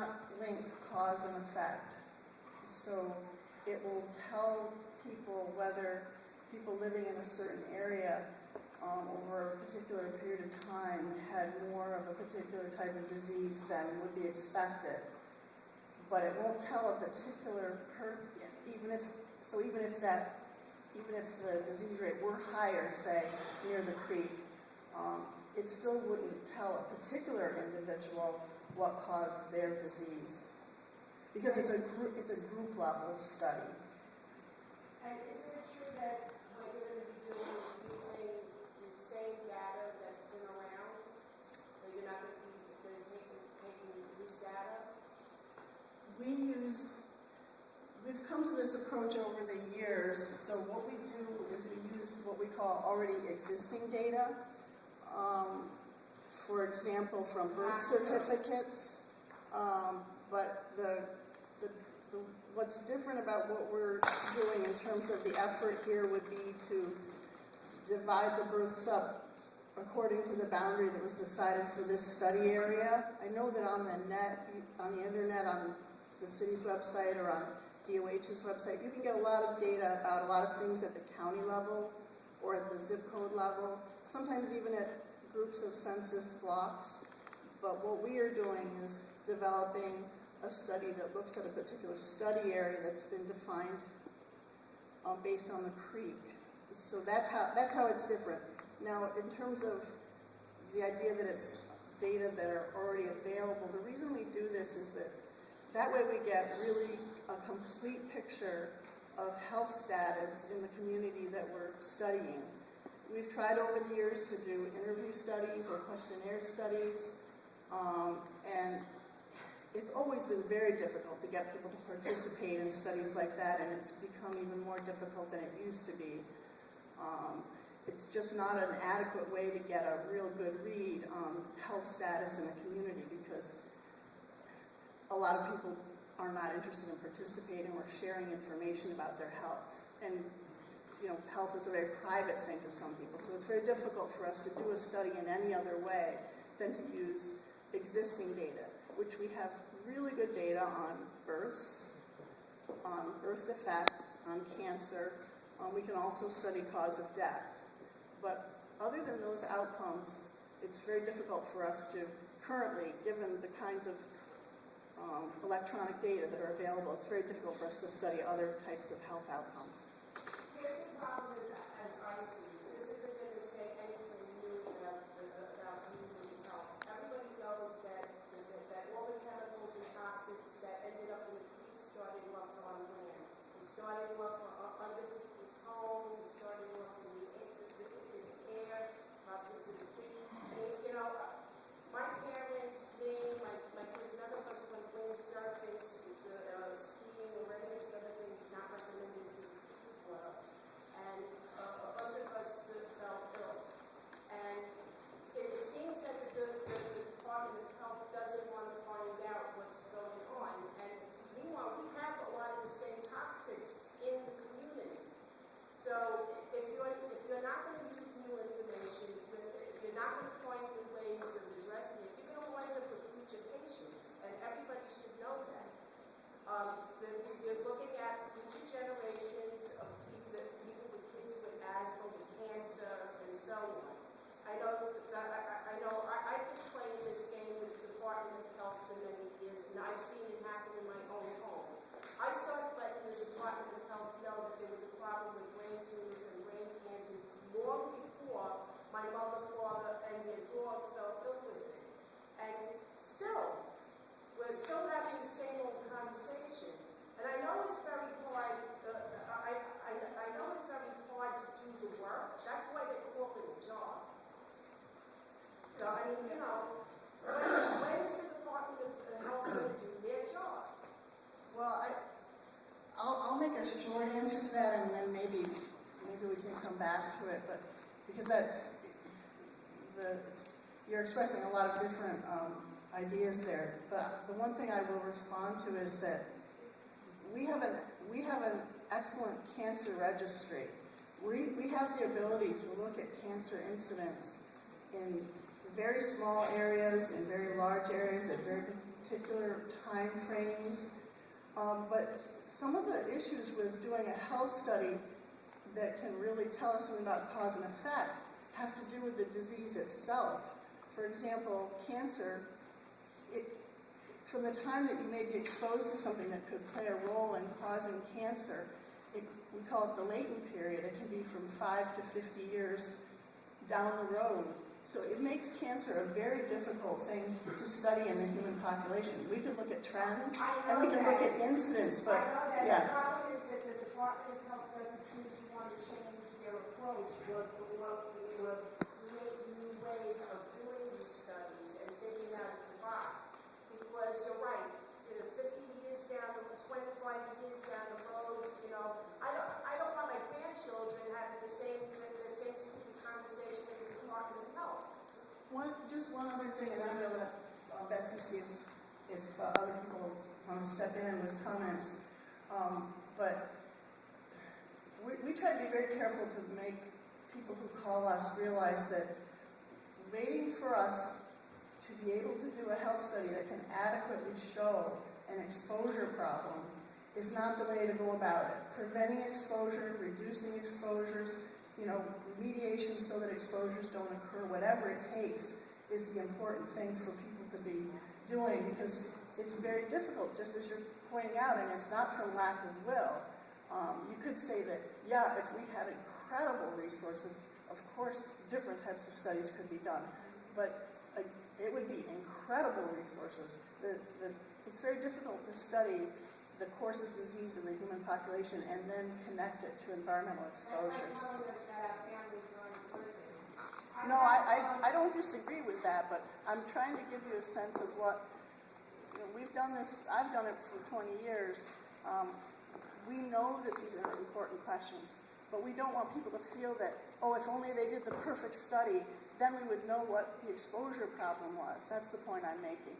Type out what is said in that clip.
not link cause and effect. So it will tell people whether people living in a certain area over a particular period of time had more of a particular type of disease than would be expected. But it won't tell a particular person, even if the disease rate were higher, say, near the creek, it still wouldn't tell a particular individual what caused their disease. Because it's a group level study. And isn't it true that what you're going to be doing is using the same data that's been around? So you're not going to be taking new data? We've come to this approach over the years. So what we do is we use what we call already existing data. For example, from birth certificates. But what's different about what we're doing in terms of the effort here would be to divide the births up according to the boundary that was decided for this study area. I know that on the internet, on the city's website or on DOH's website, you can get a lot of data about a lot of things at the county level or at the zip code level, sometimes even at groups of census blocks. But what we are doing is developing a study that looks at a particular study area that's been defined based on the creek. So that's how it's different. Now, in terms of the idea that it's data that are already available, the reason we do this is that way we get really a complete picture of health status in the community that we're studying. We've tried over the years to do interview studies or questionnaire studies, and it's always been very difficult to get people to participate in studies like that, and it's become even more difficult than it used to be. It's just not an adequate way to get a real good read on health status in the community because a lot of people are not interested in participating or sharing information about their health. And, health is a very private thing to some people, so it's very difficult for us to do a study in any other way than to use existing data, which we have really good data on births, on birth defects, on cancer. We can also study cause of death. But other than those outcomes, it's very difficult for us to currently, given the kinds of electronic data that are available, it's very difficult for us to study other types of health outcomes. Here's the problem as I see it. This isn't going to say anything new about human health. Everybody knows that all the chemicals and toxins that ended up in the creek started off on land. It started off under people's homes. It started off in the air, up into the creek. My parents, me, my kids, none of us went windsurfing, skiing, or any of the other things not recommended to people. And a bunch of us fell ill. And it seems that the Department of Health doesn't want to find out what's going on. And meanwhile, we have a lot of the same toxics in the community. So if you're not going to use new information, if you're not going to find new ways of addressing it, you're going to wind up with future patients. And everybody should know that. You're looking at future generations of people with kids with asthma, with cancer, and so on. I've been playing this game with the Department of Health for many years, and I've seen it happen in my own home. I started letting the Department of Health know that there was a problem with brain tumors and brain cancers long before my mother, father, and their dog fell ill with it. And still, we're still having the same old conversation. And I know it's very hard. I know it's very hard to do the work. That's why they call it a job. So, when is the Department of Health going to do their job? Well, I'll make a short answer to that, and then maybe we can come back to it. But because you're expressing a lot of different ideas there. But the one thing I will respond to is that we have an excellent cancer registry. We have the ability to look at cancer incidence in very small areas, in very large areas, at very particular time frames. But some of the issues with doing a health study that can really tell us something about cause and effect have to do with the disease itself. For example, cancer, from the time that you may be exposed to something that could play a role in causing cancer, we call it the latent period. It can be from 5 to 50 years down the road. So it makes cancer a very difficult thing to study in the human population. We could look at trends, and we can look at incidents, but The problem is that the Department of Health doesn't seem to want to change their approach or create new ways of doing these studies and thinking out of the box. Because you're right, 50 years down, 25 years down the road, I don't want my grandchildren having the same stupid conversation with the Department of Health. Just one other thing, and I'm going to let Betsy see if other people want to step in with comments. But we try to be very careful to make people who call us realize that waiting for us to be able to do a health study that can adequately show an exposure problem is not the way to go about it. Preventing exposure, reducing exposures, remediation so that exposures don't occur, whatever it takes, is the important thing for people to be doing, because it's very difficult, just as you're pointing out, and it's not from lack of will. You could say that, if we had incredible resources, of course, different types of studies could be done, but it would be incredible resources. It's very difficult to study the course of disease in the human population and then connect it to environmental exposures. No, I don't disagree with that, but I'm trying to give you a sense of what, we've done this, I've done it for 20 years. We know that these are important questions, but we don't want people to feel that, if only they did the perfect study, then we would know what the exposure problem was. That's the point I'm making.